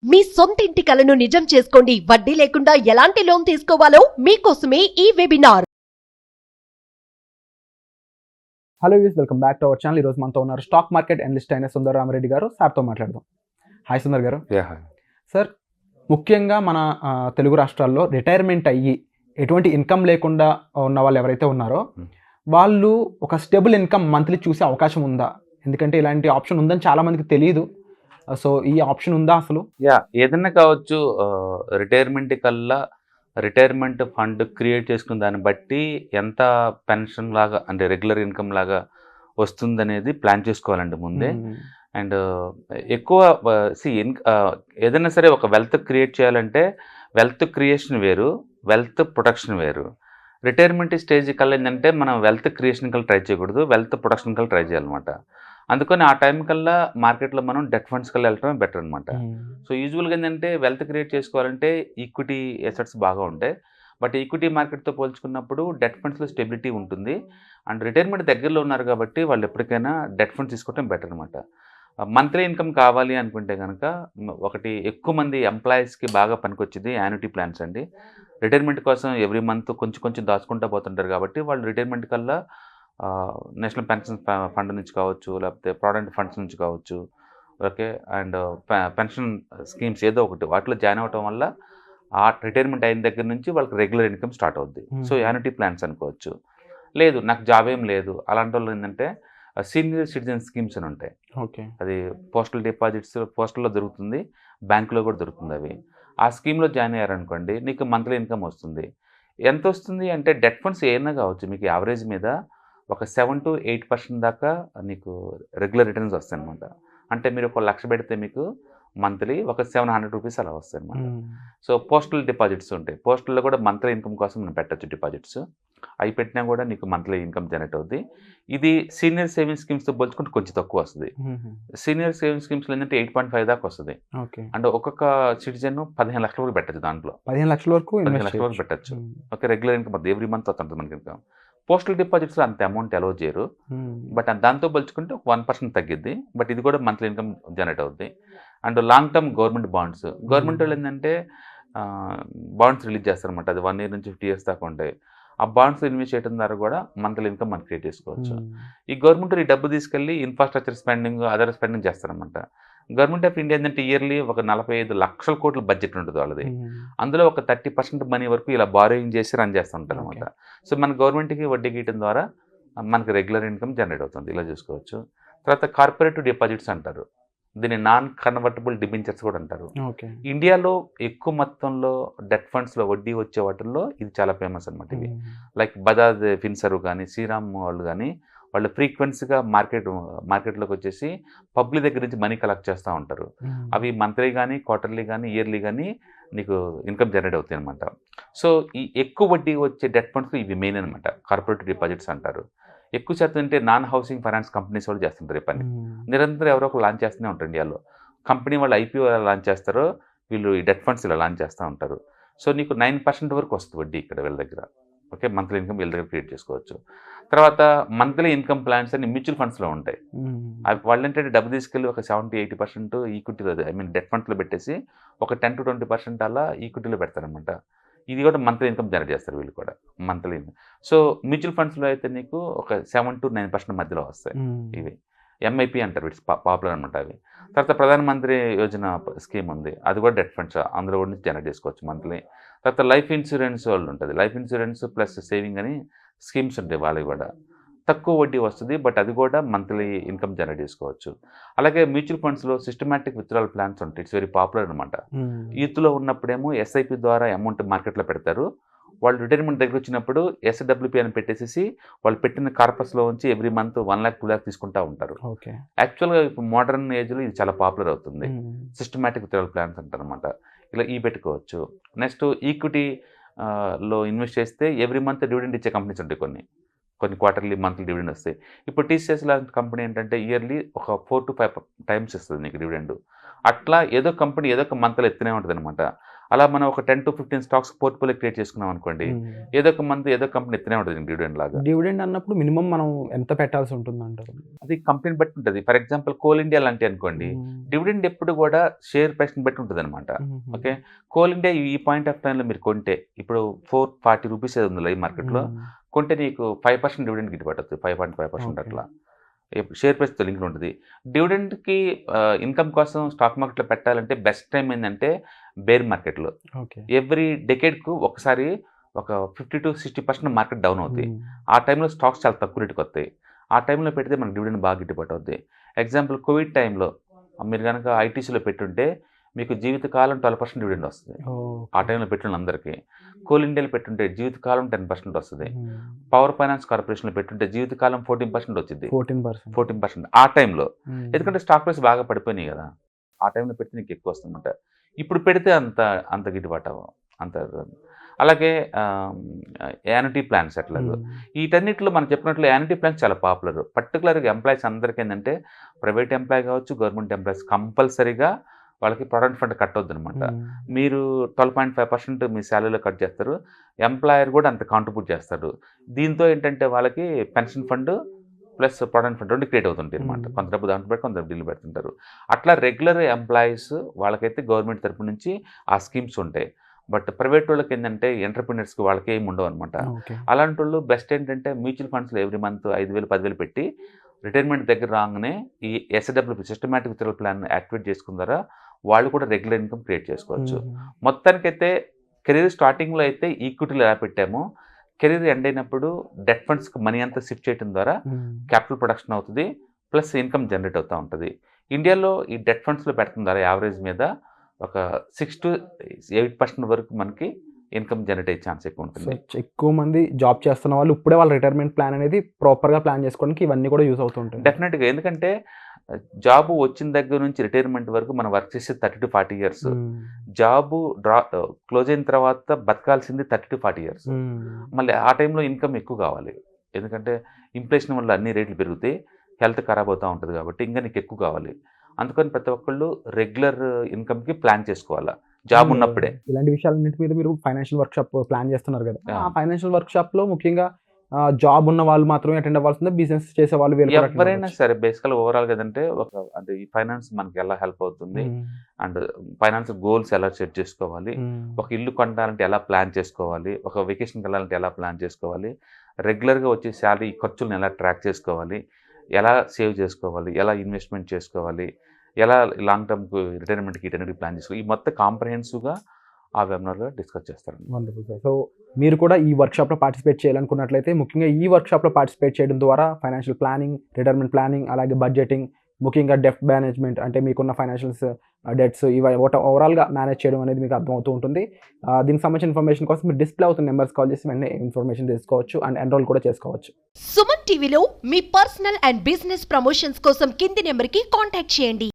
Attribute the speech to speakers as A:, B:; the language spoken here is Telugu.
A: మీ సొంత ఇంటి కలను నిజం చేసుకోండి. వడ్డీ లేకుండా ఎలాంటి లోన్ తీసుకోవాలో మీకోసమే ఈ webinar.
B: Hello views, welcome back to our channel. ఈరోజు మనతో ఉన్నారు స్టాక్ మార్కెట్ అనలిస్ట్ అయిన సుందర్ రామరెడ్డి గారు. సార్తో మాట్లాడదాం. హాయ్ సుందర్ గారు. సార్, ముఖ్యంగా మన తెలుగు రాష్ట్రాల్లో రిటైర్మెంట్ అయ్యి ఎటువంటి ఇన్కమ్ లేకుండా ఉన్న వాళ్ళు ఎవరైతే ఉన్నారో వాళ్ళు ఒక స్టేబుల్ ఇన్కమ్ మంత్లీ చూసే అవకాశం ఉందా? ఎందుకంటే ఇలాంటి ఆప్షన్ ఉందని చాలామందికి తెలియదు. సో ఈ ఆప్షన్ ఉందా అసలు?
C: ఏదన్నా కావచ్చు. రిటైర్మెంట్ కల్లా రిటైర్మెంట్ ఫండ్ క్రియేట్ చేసుకున్న దాన్ని బట్టి ఎంత పెన్షన్ లాగా అంటే రెగ్యులర్ ఇన్కమ్ లాగా వస్తుందనేది ప్లాన్ చేసుకోవాలండి ముందే. అండ్ ఎక్కువ ఏదైనా సరే ఒక వెల్త్ క్రియేట్ చేయాలంటే వెల్త్ క్రియేషన్ వేరు, వెల్త్ ప్రొటెక్షన్ వేరు. రిటైర్మెంట్ స్టేజ్ కల్లా ఏంటంటే మనం వెల్త్ క్రియేషన్ కల్లా ట్రై చేయకూడదు, వెల్త్ ప్రొటెక్షన్ కల్లా ట్రై చేయాలన్నమాట. అందుకని ఆ టైం కల్లా మార్కెట్లో మనం డెట్ ఫండ్స్ కల్లా వెళ్ళటమే బెటర్ అనమాట. సో యూజువల్గా ఏంటంటే వెల్త్ క్రియేట్ చేసుకోవాలంటే ఈక్విటీ ఎసెట్స్ బాగా ఉంటాయి. బట్ ఈక్విటీ మార్కెట్తో పోల్చుకున్నప్పుడు డెట్ ఫండ్స్లో స్టెబిలిటీ ఉంటుంది. అండ్ రిటైర్మెంట్ దగ్గరలో ఉన్నారు కాబట్టి వాళ్ళు ఎప్పటికైనా డెట్ ఫండ్స్ తీసుకోవటం బెటర్ అనమాట. మంత్లీ ఇన్కమ్ కావాలి అనుకుంటే కనుక ఒకటి ఎక్కువ మంది ఎంప్లాయీస్కి బాగా పనికొచ్చేది యాన్యుటీ ప్లాన్స్ అండి. రిటైర్మెంట్ కోసం ఎవ్రీ మంత్ కొంచెం కొంచెం దాచుకుంటూ పోతుంటారు కాబట్టి వాళ్ళు రిటైర్మెంట్ కల్లా నేషనల్ పెన్షన్ ఫండ్ నుంచి కావచ్చు, లేకపోతే ప్రావిడెంట్ ఫండ్స్ నుంచి కావచ్చు, ఓకే, అండ్ పెన్షన్ స్కీమ్స్ ఏదో ఒకటి వాటిలో జాయిన్ అవ్వటం వల్ల ఆ రిటైర్మెంట్ అయిన దగ్గర నుంచి వాళ్ళకి రెగ్యులర్ ఇన్కమ్ స్టార్ట్ అవుద్ది. సో యాన్యుటీ ప్లాన్స్ అనుకోవచ్చు. లేదు నాకు జాబ్ ఏం లేదు అలాంటి వాళ్ళు ఏంటంటే సీనియర్ సిటిజన్ స్కీమ్స్ అని ఉంటాయి.
B: ఓకే,
C: అది పోస్టల్ డిపాజిట్స్ పోస్టల్లో దొరుకుతుంది, బ్యాంకులో కూడా దొరుకుతుంది. అవి ఆ స్కీమ్లో జాయిన్ అయ్యారనుకోండి నీకు మంత్లీ ఇన్కమ్ వస్తుంది. ఎంత వస్తుంది అంటే డెట్ ఫండ్స్ ఏమైనా కావచ్చు, మీకు యావరేజ్ మీద ఒక 7 to 8% దాకా నీకు రెగ్యులర్ రిటర్న్స్ వస్తాయి అనమాట. అంటే మీరు ఒక 1,00,000 పెడితే మీకు మంత్లీ ఒక 700 రూపీస్ అలా వస్తాయి అనమాట. సో పోస్టల్ డిపాజిట్స్ ఉంటాయి, పోస్టల్లో కూడా మంత్లీ ఇన్కమ్ కోసం మనం పెట్టచ్చు డిపాజిట్స్. అవి పెట్టినా కూడా నీకు మంత్లీ ఇన్కమ్ జనరేట్ అవుద్ది. ఇది సీనియర్ సేవింగ్ స్కీమ్స్తో పోల్చుకుంటే కొంచెం తక్కువ వస్తుంది. సీనియర్ సేవింగ్ స్కీమ్స్లో ఏంటంటే 8.5 దాకా వస్తుంది. అంటే ఒక్కొక్క సిటిజన్ 15 లక్షల వరకు పెట్టచ్చు. దాంట్లో
B: 15 లక్షల వరకు
C: పెట్టచ్చు. ఓకే, రెగ్యులర్ ఇన్కమ్ అది ఎవ్రీ మంత్ వస్తుంటుంది మనకి ఇన్కమ్. పోస్టల్ డిపాజిట్స్లో అంత అమౌంట్ అలౌ చేయరు, బట్ దాంతో పోల్చుకుంటే 1% తగ్గిద్ది. బట్ ఇది కూడా మంత్లీ ఇన్కమ్ జనరేట్ అవుద్ది. And long term government bonds, government వాళ్ళు ఏంటంటే బాండ్స్ రిలీజ్ చేస్తారనమాట. అది 1 year నుంచి 50 years దాకా ఉంటాయి. ఆ బాండ్స్ ఇన్వెస్ట్ చేయడం ద్వారా కూడా మంత్లీ ఇన్కమ్ మనం క్రియేట్ చేసుకోవచ్చు. ఈ గవర్నమెంట్ ఈ డబ్బు తీసుకెళ్ళి ఇన్ఫ్రాస్ట్రక్చర్ స్పెండింగ్, అదర్ స్పెండింగ్ చేస్తారనమాట. గవర్నమెంట్ ఆఫ్ ఇండియా ఏంటంటే ఇయర్లీ ఒక 45 లక్షల కోట్ల బడ్జెట్ ఉంటుంది వాళ్ళది. అందులో ఒక 30% మనీ వరకు ఇలా బారోయింగ్ చేసి రన్ చేస్తుంటారు అనమాట. సో మన గవర్నమెంట్కి వడ్డీ గీయటం ద్వారా మనకి రెగ్యులర్ ఇన్కమ్ జనరేట్ అవుతుంది. ఇలా చూసుకోవచ్చు. తర్వాత కార్పొరేటివ్ డిపాజిట్స్ అంటారు, దీన్ని నాన్ కన్వర్టబుల్ డిబెంచర్స్ కూడా అంటారు. ఇండియాలో ఎక్కువ మొత్తంలో డెట్ ఫండ్స్లో వడ్డీ వచ్చే వాటిల్లో ఇది చాలా ఫేమస్ అనమాట. ఇవి లైక్ బజాజ్ ఫిన్సర్వ్ కానీ శ్రీరామ్ వాళ్ళు కానీ వాళ్ళు ఫ్రీక్వెన్సీగా మార్కెట్లోకి వచ్చేసి పబ్లిక్ దగ్గర నుంచి మనీ కలెక్ట్ చేస్తూ ఉంటారు. అవి మంత్లీ కానీ క్వార్టర్లీ కానీ ఇయర్లీ కానీ నీకు ఇన్కమ్ జనరేట్ అవుతాయి అనమాట. సో ఈ ఎక్కువ వడ్డీ వచ్చే డెట్ ఫండ్స్ ఇవి మెయిన్ అనమాట, కార్పొరేటివ్ డిపాజిట్స్ అంటారు. ఎక్కువ శాతం అంటే నాన్ హౌసింగ్ ఫైనాన్స్ కంపెనీస్ వాళ్ళు చేస్తుంటారు ఈ పని. నిరంతరం ఎవరో ఒకరు లాంచ్ చేస్తూనే ఉంటారు ఇండియాలో. కంపెనీ వాళ్ళు ఐపీఓ ఎలా లాంచ్ చేస్తారో వీళ్ళు ఈ డెట్ ఫండ్స్ ఇలా లాంచ్ చేస్తూ ఉంటారు. సో నీకు 9% వరకు వస్తుంది వడ్డీ ఇక్కడ వీళ్ళ దగ్గర. ఓకే, మంత్లీ ఇన్కమ్ వీళ్ళ దగ్గర క్రియేట్ చేసుకోవచ్చు. తర్వాత మంత్లీ ఇన్కమ్ ప్లాన్స్ అని మ్యూచువల్ ఫండ్స్లో ఉంటాయి. అవి వాళ్ళు ఏంటంటే డబ్బు తీసుకెళ్ళి ఒక 70-80% ఈక్విటీలో, డెట్ ఫండ్స్లో పెట్టేసి ఒక 10 to 20% అలా ఈక్విటీలో పెడతారనమాట. ఇది కూడా మంత్లీ ఇన్కమ్ జనరేట్ చేస్తారు వీళ్ళు కూడా మంత్లీ. సో మ్యూచువల్ ఫండ్స్లో అయితే నీకు ఒక 7 to 9% మధ్యలో వస్తాయి. ఇవి ఎంఐపి అంటారు, ఇట్స్ పాపులర్ అనమాట అవి. తర్వాత ప్రధానమంత్రి యోజన స్కీమ్ ఉంది, అది కూడా డెట్ ఫండ్స్, అందులో కూడా నుంచి జనరేట్ చేసుకోవచ్చు మంత్లీ. తర్వాత లైఫ్ ఇన్సూరెన్స్ వాళ్ళు ఉంటుంది, లైఫ్ ఇన్సూరెన్స్ ప్లస్ సేవింగ్ అని స్కీమ్స్ ఉంటాయి, వాళ్ళకి కూడా తక్కువ వడ్డీ వస్తుంది. బట్ అది కూడా మంత్లీ ఇన్కమ్ జనరేట్ చేసుకోవచ్చు. అలాగే మ్యూచువల్ ఫండ్స్లో సిస్టమాటిక్ విత్డ్రాల్ ప్లాన్స్ ఉంటాయి, ఇట్స్ వెరీ పాపులర్ అనమాట. యూత్లో ఉన్నప్పుడేమో ఎస్ఐపి ద్వారా అమౌంట్ మార్కెట్లో పెడతారు. వాళ్ళు రిటైర్మెంట్ దగ్గర వచ్చినప్పుడు ఎస్డబ్ల్యూపీ అని పెట్టేసి వాళ్ళు పెట్టిన కార్పస్లో ఉంచి ఎవ్రీ మంత్ 1 lakh 2 lakh తీసుకుంటూ ఉంటారు. యాక్చువల్గా ఇప్పుడు మోడర్న్ ఏజ్లో ఇది చాలా పాపులర్ అవుతుంది, సిస్టమాటిక్ విత్డ్రాల్ ప్లాన్స్ అంటారు అనమాట. ఇలా ఈ పెట్టుకోవచ్చు. నెక్స్ట్ ఈక్విటీ లో ఇన్వెస్ట్ చేస్తే ఎవ్రీ మంత్ డివిడెండ్ ఇచ్చే కంపెనీస్ ఉంటాయి, కొన్ని క్వార్టర్లీ మంత్లీ డివిడెండ్ వస్తాయి. ఇప్పుడు టీసీఎస్ లాంటి కంపెనీ ఏంటంటే ఇయర్లీ ఒక 4 to 5 times ఇస్తుంది నీకు డివిడెండ్. అట్లా ఏదో కంపెనీ ఏదో ఒక మంత్లో ఎత్తునే ఉంటుంది అనమాట. అలా మనం ఒక 10 to 15 స్టాక్స్ పోర్ట్ఫోలియో క్రియేట్ చేసుకున్నాం అనుకోండి, ఏదో ఒక మంత్ ఏదో కంపెనీ ఎత్తనే ఉంటుంది డివిడెండ్ లాగా.
B: డివిడెండ్ అన్నప్పుడు మినిమం మనం ఎంత పెట్టాల్సి ఉంటుంది అంటారు?
C: అది కంపెనీ బట్టి ఉంటుంది. ఫర్ ఎగ్జాంపుల్ కోల్ ఇండియా లాంటి అనుకోండి, డివిడెండ్ ఎప్పుడు కూడా షేర్ ప్రైస్ బట్టి ఉంటుంది అనమాట. ఓకే, కోల్ ఇండియా ఈ పాయింట్ ఆఫ్ టైంలో మీరు కొంటే ఇప్పుడు 440 రూపీస్ ఉంది లైవ్ మార్కెట్లో, కొంటే నీకు 5% డివిడెండ్ గిట్టుబాటు అవుతుంది, 5.5% అట్లా. షేర్ ప్రైస్తో లింక్ ఉంటుంది. డివిడెండ్కి ఇన్కమ్ కోసం స్టాక్ మార్కెట్లో పెట్టాలంటే బెస్ట్ టైం ఏంటంటే బేర్ మార్కెట్లో. ఎవ్రీ డెకేడ్కు ఒకసారి ఒక 50 to 60% మార్కెట్ డౌన్ అవుతాయి. ఆ టైంలో స్టాక్స్ చాలా తక్కువ రేటుకి వస్తాయి. ఆ టైంలో పెడితే మనకు డివిడెండ్ బాగా గిట్టుబాటు అవుతుంది. ఎగ్జాంపుల్ కోవిడ్ టైంలో మీరు కనుక ఐటీసీలో పెట్టుంటే మీకు జీవితకాలం 12% డివిడెండ్ వస్తుంది. ఆ టైంలో పెట్టిన అందరికీ. కోల్ ఇండియాలో పెట్టుంటే జీవితకాలం 10% వస్తుంది. పవర్ ఫైనాన్స్ కార్పొరేషన్లో పెట్టుంటే జీవితకాలం 14% వచ్చింది. 14% ఆ టైంలో, ఎందుకంటే స్టాక్ ప్రైస్ బాగా పడిపోయినాయి కదా, ఆ టైంలో పెడితే నీకు ఎక్కువ వస్తుందన్నమాట. ఇప్పుడు పెడితే అంత గిట్టుబాటు అంత. అలాగే యాన్యుటీ ప్లాన్స్ అట్లాగే వీటన్నిటిలో మనం చెప్పినట్లు యాన్యుటీ ప్లాన్స్ చాలా పాపులర్. పర్టికులర్గా ఎంప్లాయీస్ అందరికీ ఏంటంటే ప్రైవేట్ ఎంప్లాయీ కావచ్చు, గవర్నమెంట్ ఎంప్లాయీస్ కంపల్సరీగా వాళ్ళకి ప్రావిడెంట్ ఫండ్ కట్ అవుతుంది అనమాట. మీరు 12.5% మీ శాలరీలో కట్ చేస్తారు, ఎంప్లాయర్ కూడా అంత కాంట్రిబ్యూట్ చేస్తారు. దీంతో ఏంటంటే వాళ్ళకి pension fund plus provident fund 2 create అవుతుంటాయి అనమాట. కొంత డబ్బు దాంట్లో పెట్టి కొంత బిల్లు పెడుతుంటారు. అట్లా రెగ్యులర్ ఎంప్లాయీస్ వాళ్ళకైతే గవర్నమెంట్ తరపు నుంచి ఆ స్కీమ్స్ ఉంటాయి. బట్ ప్రైవేట్ వాళ్ళకి ఏంటంటే ఎంటర్ప్రినర్స్కి వాళ్ళకి ఏమి ఉండవు అనమాట. అలాంటి వాళ్ళు బెస్ట్ ఏంటంటే మ్యూచువల్ ఫండ్స్లో ఎవ్రీ మంత్ 5,000 10,000 పెట్టి రిటైర్మెంట్ దగ్గర రాగానే ఈ SWP systematic withdrawal plan activate చేసుకున్న ద్వారా వాళ్ళు కూడా రెగ్యులర్ ఇన్కమ్ క్రియేట్ చేసుకోవచ్చు. మొత్తానికైతే కెరీర్ స్టార్టింగ్లో అయితే ఈక్విటీలు ఎలా పెట్టామో, కెరీర్ ఎండ్ అయినప్పుడు డెట్ ఫండ్స్కి మనీ అంతా షిఫ్ట్ చేయడం ద్వారా క్యాపిటల్ ప్రొడక్షన్ అవుతుంది, ప్లస్ ఇన్కమ్ జనరేట్ అవుతూ ఉంటుంది. ఇండియాలో ఈ డెట్ ఫండ్స్లో పెట్టడం ద్వారా యావరేజ్ మీద ఒక 6 to 8% వరకు మనకి ఇన్కమ్ జనరేట్ అయ్యే ఛాన్స్ ఎక్కువ ఉంటుంది.
B: ఎక్కువ మంది జాబ్ చేస్తున్న వాళ్ళు ఇప్పుడే వాళ్ళ రిటైర్మెంట్ ప్లాన్ అనేది ప్రాపర్గా ప్లాన్ చేసుకోవడానికి ఇవన్నీ కూడా యూస్ అవుతుంటాయి.
C: డెఫినెట్గా, ఎందుకంటే జాబ్ వచ్చిన దగ్గర నుంచి రిటైర్మెంట్ వరకు మనం వర్క్ చేసే 30 to 40 years. జాబు క్లోజ్ అయిన తర్వాత బతకాల్సింది 30 to 40 years. మళ్ళీ ఆ టైంలో ఇన్కమ్ ఎక్కువ కావాలి, ఎందుకంటే ఇన్ఫ్లేషన్ వల్ల అన్ని రేట్లు పెరుగుతాయి, హెల్త్ ఖరాబ్ అవుతూ ఉంటుంది కాబట్టి ఇంకా నీకు ఎక్కువ కావాలి. అందుకని ప్రతి ఒక్కళ్ళు రెగ్యులర్ ఇన్కమ్కి ప్లాన్ చేసుకోవాలా జాబ్ ఉన్నప్పుడే.
B: ఇలాంటి విషయాలన్నింటి మీద మీరు ఫైనాన్షియల్ వర్క్షాప్ ప్లాన్ చేస్తున్నారు కదా, ఆ ఫైనాన్షియల్ వర్క్షాప్లో ముఖ్యంగా జాబ్ ఉన్న వాళ్ళు మాత్రమే అటెండ్ అవ్వాల్సిందే, బిజినెస్ చేసే వాళ్ళు
C: ఎవరైనా సరే? బేసికల్ ఓవరాల్ కదంటే అంటే ఈ ఫైనాన్స్ మనకి ఎలా హెల్ప్ అవుతుంది, అండ్ ఫైనాన్స్ గోల్స్ ఎలా సెట్ చేసుకోవాలి, ఒక ఇల్లు కొనాలంటే ఎలా ప్లాన్ చేసుకోవాలి, ఒక వెకేషన్కి వెళ్ళాలంటే ఎలా ప్లాన్ చేసుకోవాలి, రెగ్యులర్గా వచ్చే శాలరీ ఖర్చులను ఎలా ట్రాక్ చేసుకోవాలి, ఎలా సేవ్ చేసుకోవాలి, ఎలా ఇన్వెస్ట్మెంట్ చేసుకోవాలి, ఎలా లాంగ్ టర్మ్కి రిటైర్మెంట్కి ఇటన్నిటికి ప్లాన్ చేసుకోవాలి, ఈ మొత్తం కాంప్రహెన్సివ్గా ఆ వెబినార్లో డిస్కస్ చేస్తారు.
B: Wonderful sir. సో మీరు కూడా ఈ వర్క్షాప్లో పార్టిసిపేట్ చేయాలనుకున్నట్లయితే ముఖ్యంగా ఈ వర్క్షాప్లో పార్టిసిపేట్ చేయడం ద్వారా ఫైనాన్షియల్ ప్లానింగ్, రిటైర్మెంట్ ప్లానింగ్, అలాగే బడ్జెటింగ్, ముఖ్యంగా డెఫ్ట్ మేనేజ్మెంట్ అంటే మీకున్న ఫైనాన్షియల్స్ డెట్స్ ఇవి ఓవరాల్గా మేనేజ్ చేయడం అనేది మీకు అర్థమవుతూ ఉంటుంది. దీనికి సంబంధించిన ఇన్ఫర్మేషన్ కోసం మీరు డిస్ప్లే అవుతున్న నెంబర్స్ కాల్ చేసి వెంటనే ఇన్ఫర్మేషన్ తీసుకోవచ్చు అండ్ ఎన్రోల్ కూడా చేసుకోవచ్చు.
A: సుమన్ టీవీలో మీ పర్సనల్ అండ్ బిజినెస్ ప్రమోషన్స్ కోసం కింది నెంబర్కి కాంటాక్ట్ చేయండి.